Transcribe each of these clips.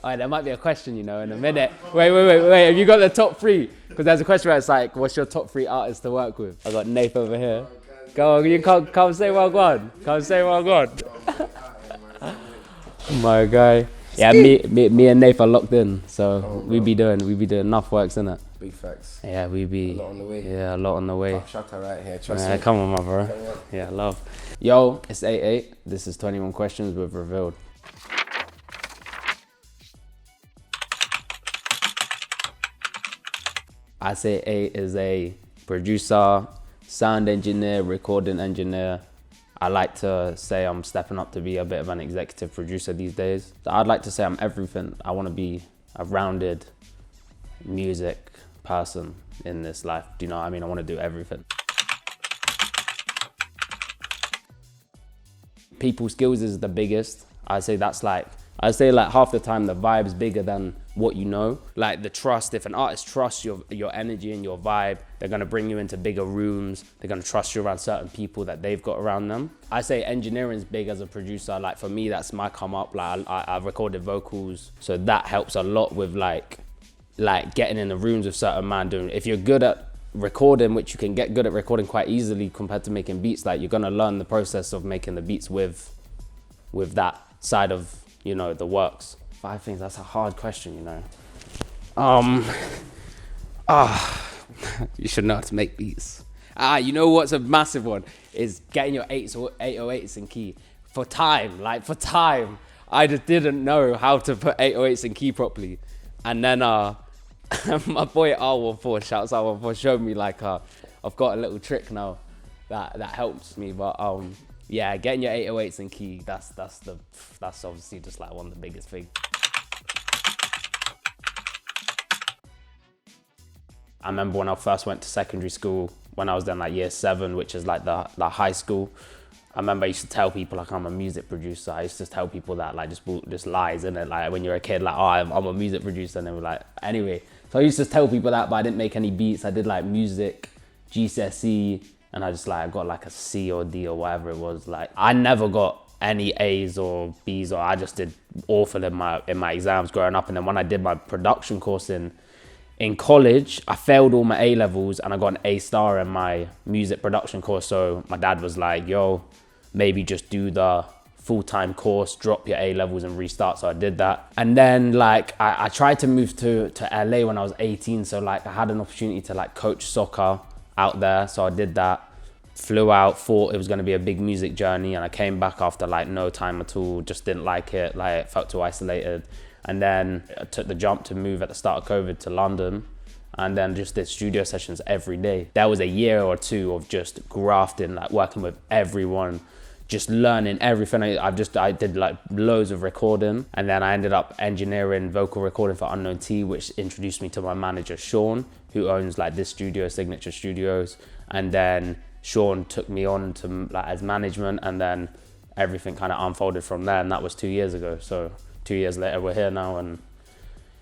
Alright, there might be a question, you know, in a minute. Wait. Have you got the top three? Because there's a question where it's like, what's your top three artists to work with? I got Nafe over here. Go on, you come say well gone. Come say well gone. My guy. Yeah, me and Nafe are locked in, so we be doing enough works, innit? Big facts. Yeah, we be. A lot on the way. Yeah, a lot on the way. Shutter right here, trust me. Come on, my bro. Yeah, love. Yo, it's 8-8. This is 21 Questions with Revealed. I say 8 is a producer, sound engineer, recording engineer. I like to say I'm stepping up to be a bit of an executive producer these days. So I'd like to say I'm everything. I want to be a rounded music person in this life. Do you know what I mean? I want to do everything. People skills is the biggest. I'd say half the time the vibe's bigger than what you know. Like the trust, if an artist trusts your energy and your vibe, they're gonna bring you into bigger rooms. They're gonna trust you around certain people that they've got around them. I say engineering's big as a producer. Like for me, that's my come up. Like I've recorded vocals, so that helps a lot with like getting in the rooms with certain man doing. If you're good at recording, which you can get good at recording quite easily compared to making beats, like you're gonna learn the process of making the beats with that side of, you know, the works. 5 things, that's a hard question, you know. You should know how to make beats. You know what's a massive one is getting your 808s in key. For time, I just didn't know how to put 808s in key properly. And then my boy R14, shouts R14, showed me like I've got a little trick now that helps me. But yeah, getting your 808s in key, that's obviously just like one of the biggest things. I remember when I first went to secondary school, when I was in like year 7, which is like the high school. I remember I used to tell people like I'm a music producer. I used to tell people that, like just lies, innit? Like when you're a kid, like, oh, I'm a music producer, and they were like, anyway. So I used to tell people that, but I didn't make any beats. I did like music, GCSE, and I got like a C or D or whatever it was. Like I never got any A's or B's, or I just did awful in my exams growing up. And then when I did my production course in college, I failed all my A levels and I got an A star in my music production course. So my dad was like, yo, maybe just do the full-time course, drop your A levels and restart. So I did that. And then like I tried to move to LA when I was 18. So like I had an opportunity to like coach soccer out there. So I did that, flew out, thought it was gonna be a big music journey. And I came back after like no time at all, just didn't like it, like felt too isolated. And then I took the jump to move at the start of COVID to London, and then just did studio sessions every day. That was a year or 2 of just grafting, like working with everyone, just learning everything. I did like loads of recording, and then I ended up engineering vocal recording for Unknown T, which introduced me to my manager, Sean, who owns like this studio, Signature Studios. And then Sean took me on to like as management, and then everything kind of unfolded from there. And that was 2 years ago. So 2 years later, we're here now, and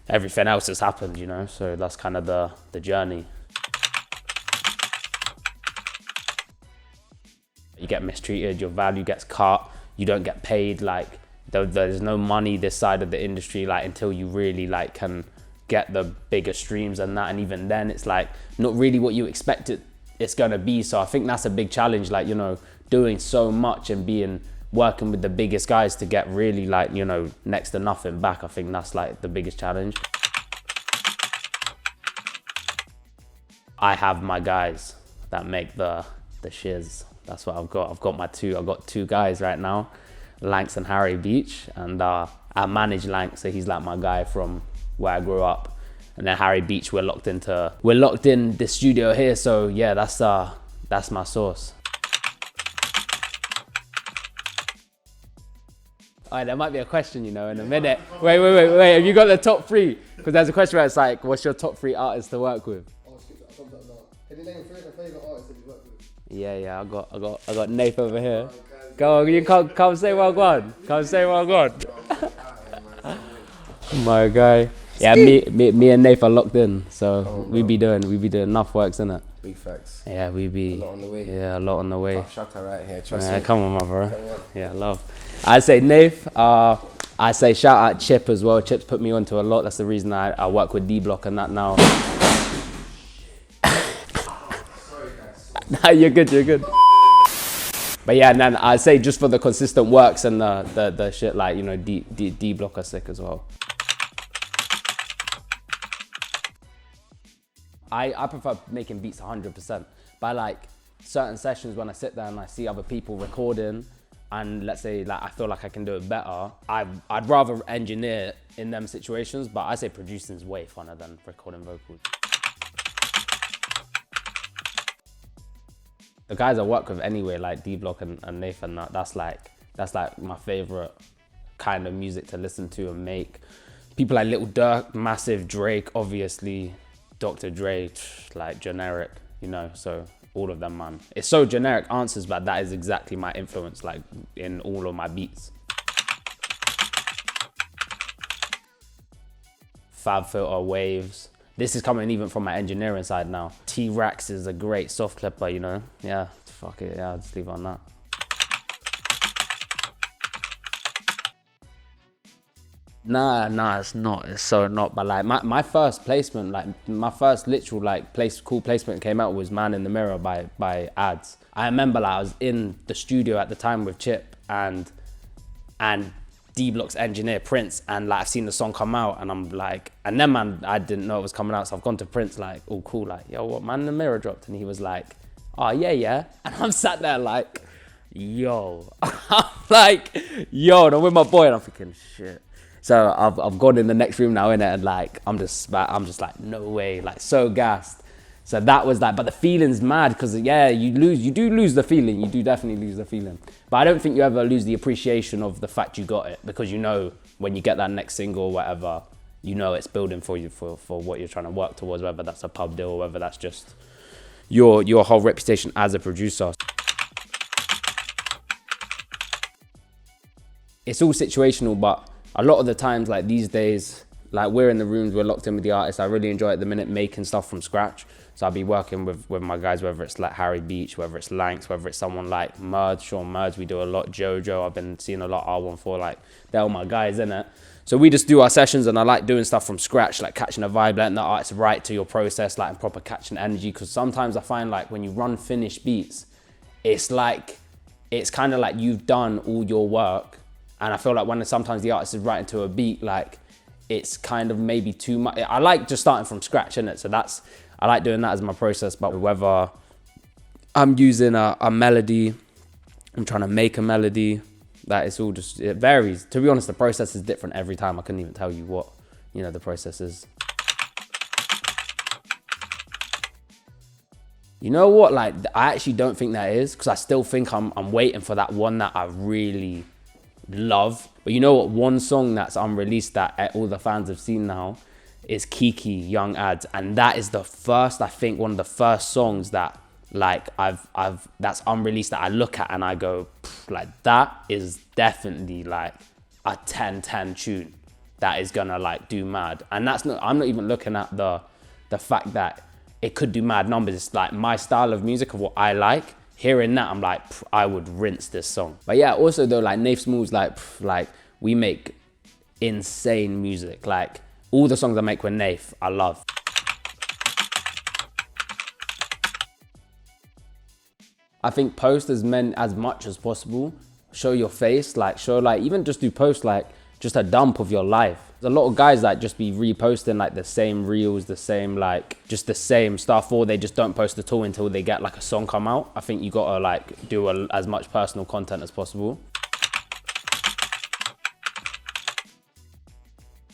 everything else has happened, you know? So that's kind of the journey. You get mistreated, your value gets cut, you don't get paid. Like there's no money this side of the industry, like until you really like can get the bigger streams and that. And even then it's like not really what you expect it's gonna be. So I think that's a big challenge, like, you know, doing so much and working with the biggest guys to get really like, you know, next to nothing back. I think that's like the biggest challenge. I have my guys that make the shiz. That's what I've got. I've got 2 guys right now, Lanks and Harry Beach. And I manage Lanks, so he's like my guy from where I grew up. And then Harry Beach, we're locked in the studio here. So yeah, that's my source. Alright, there might be a question, you know, in a minute. Wait. Have you got the top 3? Because there's a question where it's like, what's your top 3 artists to work with? Can you name 3 of your favourite artists that you work with? Yeah, I got Nafe over here. Go on, you come say well gone. Come say well gone. My guy. Yeah, me and Nafe are locked in, so we be doing enough works, innit? Big facts. Yeah, we be. A lot on the way. Yeah, a lot on the way. Shutter right here, trust me. Come on, my bro. Yeah, love. I say Nafe. I say shout out Chip as well. Chip's put me onto a lot. That's the reason I work with D-Block and that now. Sorry, guys. Nah, you're good. But yeah, and then I say just for the consistent works and the shit, like, you know, D-Block are sick as well. I prefer making beats 100%. By like certain sessions when I sit there and I see other people recording and let's say like I feel like I can do it better, I'd rather engineer in them situations, but I say producing is way funner than recording vocals. The guys I work with anyway, like D-Block and Nafe and that's like my favorite kind of music to listen to and make. People like Lil Durk, Massive, Drake, obviously, Dr. Dre, like generic, you know, so all of them, man. It's so generic answers, but that is exactly my influence, like in all of my beats. Fab Filter, Waves. This is coming even from my engineering side now. T-Rex is a great soft clipper, you know? Yeah, fuck it, yeah, I'll just leave it on that. Nah, it's not. It's so not. But like my first placement, like my first literal like cool placement came out was Man in the Mirror by Ads. I remember like I was in the studio at the time with Chip and D-Block's engineer Prince, and like I've seen the song come out and I'm like, and then man, I didn't know it was coming out, so I've gone to Prince like, oh cool, like, yo, what, Man in the Mirror dropped? And he was like, oh yeah, and I'm sat there like, yo, I'm like, yo, and I'm with my boy and I'm thinking, shit. So I've gone in the next room now, innit, and like I'm just like, no way, like so gassed. So that was like, but the feeling's mad because yeah, you do lose the feeling. You do definitely lose the feeling. But I don't think you ever lose the appreciation of the fact you got it, because you know when you get that next single or whatever, you know it's building for you for what you're trying to work towards, whether that's a pub deal or whether that's just your whole reputation as a producer. It's all situational, but a lot of the times, like these days, like we're in the rooms, we're locked in with the artists. I really enjoy at the minute making stuff from scratch. So I'll be working with my guys, whether it's like Harry Beach, whether it's Lanks, whether it's someone like Merge, Sean Merge, we do a lot, Jojo, I've been seeing a lot R14, like they're all my guys, innit? So we just do our sessions and I like doing stuff from scratch, like catching a vibe, letting the artist write to your process, like and proper catching energy. Because sometimes I find like when you run finished beats, it's kind of like you've done all your work. And I feel like when sometimes the artist is writing to a beat, like it's kind of maybe too much. I like just starting from scratch, innit? So I like doing that as my process. But whether I'm using a melody, I'm trying to make a melody, that it's all just, it varies. To be honest, the process is different every time. I couldn't even tell you what, you know, the process is. You know what, like I actually don't think that is, because I still think I'm waiting for that one that I really love. But you know what, one song that's unreleased that all the fans have seen now is Kiki Young Ads, and that is the first, I think one of the first songs that like I've that's unreleased that I look at and I go, like that is definitely like a 10/10 tune that is gonna like do mad. And that's not, I'm not even looking at the fact that it could do mad numbers. It's like my style of music, of what I like. Hearing that, I'm like, I would rinse this song. But yeah, also though, like Nafe Smallz, like we make insane music. Like all the songs I make with Nafe, I love. I think post as much as possible. Show your face, like show like, even just do post like just a dump of your life. There's a lot of guys that just be reposting like the same reels, the same like, just the same stuff, or they just don't post at all until they get like a song come out. I think you gotta like do as much personal content as possible.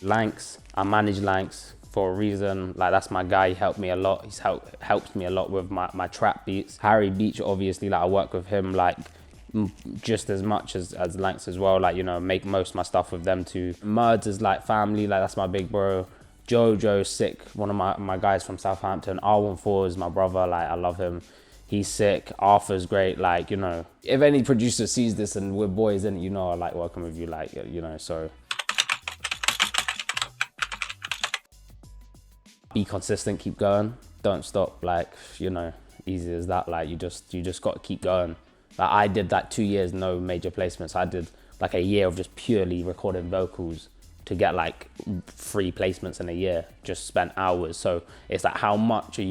Lanks, I manage Lanks for a reason. Like that's my guy, he helped me a lot. He's helped me a lot with my trap beats. Harry Beach, obviously, like I work with him like just as much as Lanks as well, like, you know, make most of my stuff with them too. Merds is like family, like that's my big bro. Jojo's sick, one of my guys from Southampton. R14 is my brother, like I love him. He's sick. Arthur's great, like, you know, if any producer sees this and we're boys in it, you know, I like working with you, like, you know, so. Be consistent, keep going, don't stop, like, you know, easy as that, like you just got to keep going. Like I did that 2 years, no major placements. I did like a year of just purely recording vocals to get like 3 placements in a year, just spent hours. So it's like, how much time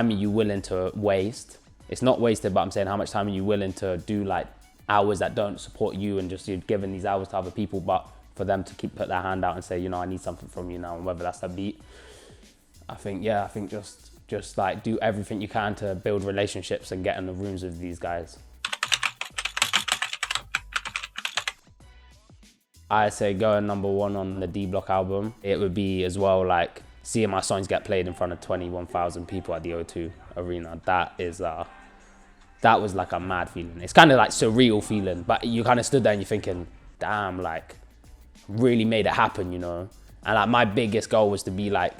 are you willing to waste? It's not wasted, but I'm saying how much time are you willing to do like hours that don't support you, and just you're giving these hours to other people, but for them to put their hand out and say, I need something from you now, and whether that's a beat. I think just like do everything you can to build relationships and get in the rooms with these guys. I say going #1 on the D Block album. It would be as well like seeing my songs get played in front of 21,000 people at the O2 Arena. That was like a mad feeling. It's kind of like surreal feeling, but you kind of stood there and you're thinking, damn, like really made it happen, And like my biggest goal was to be like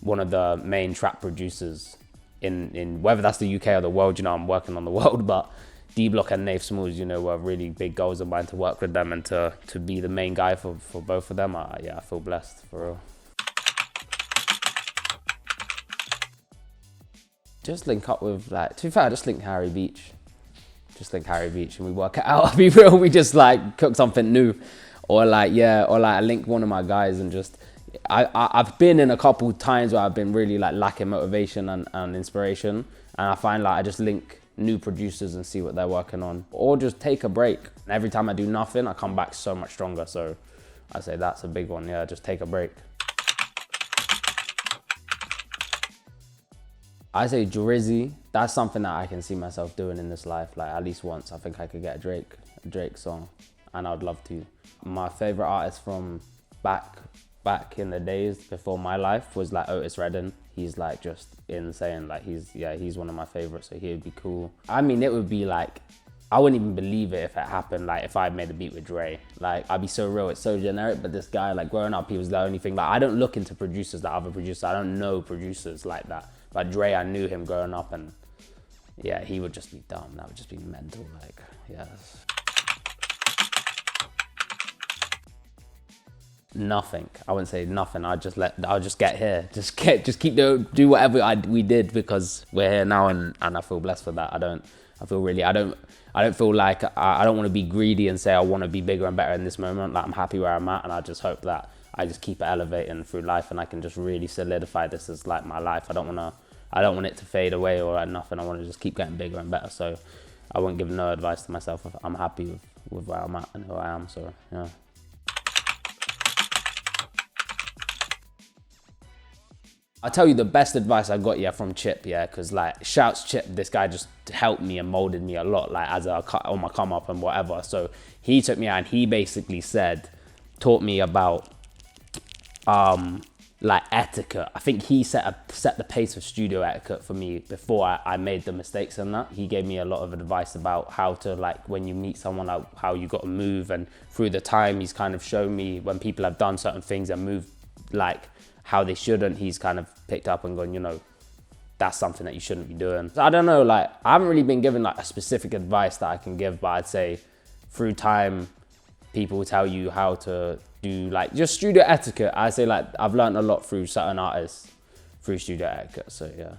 one of the main trap producers in whether that's the UK or the world. I'm working on the world, but D Block and Nafe Smallz, were really big goals of mine to work with them and to be the main guy for both of them. I feel blessed, for real. Just link up with, like, to be fair, just link Harry Beach. And we work it out. I'll be real, we just like cook something new. Or like I link one of my guys and just, I've been in a couple times where I've been really like lacking motivation and inspiration. And I find like I just link new producers and see what they're working on. Or just take a break. Every time I do nothing, I come back so much stronger. So I say that's a big one, just take a break. I say Drizzy, that's something that I can see myself doing in this life, like at least once. I think I could get a Drake song, and I'd love to. My favorite artist from back in the days before my life was like Otis Redding. He's like just insane, like he's one of my favorites, so he would be cool. I mean, it would be like, I wouldn't even believe it if it happened, like if I made a beat with Dre. Like, I'd be so real, it's so generic, but this guy, like growing up, he was the only thing. Like, I don't look into producers like other producers, I don't know producers like that. But Dre, I knew him growing up, and yeah, he would just be dumb. That would just be mental, like, yes. Nothing. I wouldn't say nothing. I'll just get here. Just keep do whatever we did, because we're here now, and I feel blessed for that. I don't feel like I don't want to be greedy and say I want to be bigger and better in this moment. Like, I'm happy where I'm at, and I just hope that I just keep elevating through life, and I can just really solidify this as like my life. I don't want it to fade away or nothing. I want to just keep getting bigger and better. So I won't give no advice to myself. I'm happy with where I'm at and who I am. So yeah. I'll tell you the best advice I got from Chip, because like, shouts Chip, this guy just helped me and molded me a lot, like as on my come up and whatever. So he took me out and he basically taught me about like etiquette. I think he set the pace of studio etiquette for me before I made the mistakes in that. He gave me a lot of advice about how to, like, when you meet someone, like how you got to move, and through the time he's kind of shown me when people have done certain things and moved like how they shouldn't, he's kind of picked up and gone, that's something that you shouldn't be doing. So I don't know, like, I haven't really been given like a specific advice that I can give, but I'd say through time, people will tell you how to do like just studio etiquette. I say like I've learned a lot through certain artists through studio etiquette, so yeah.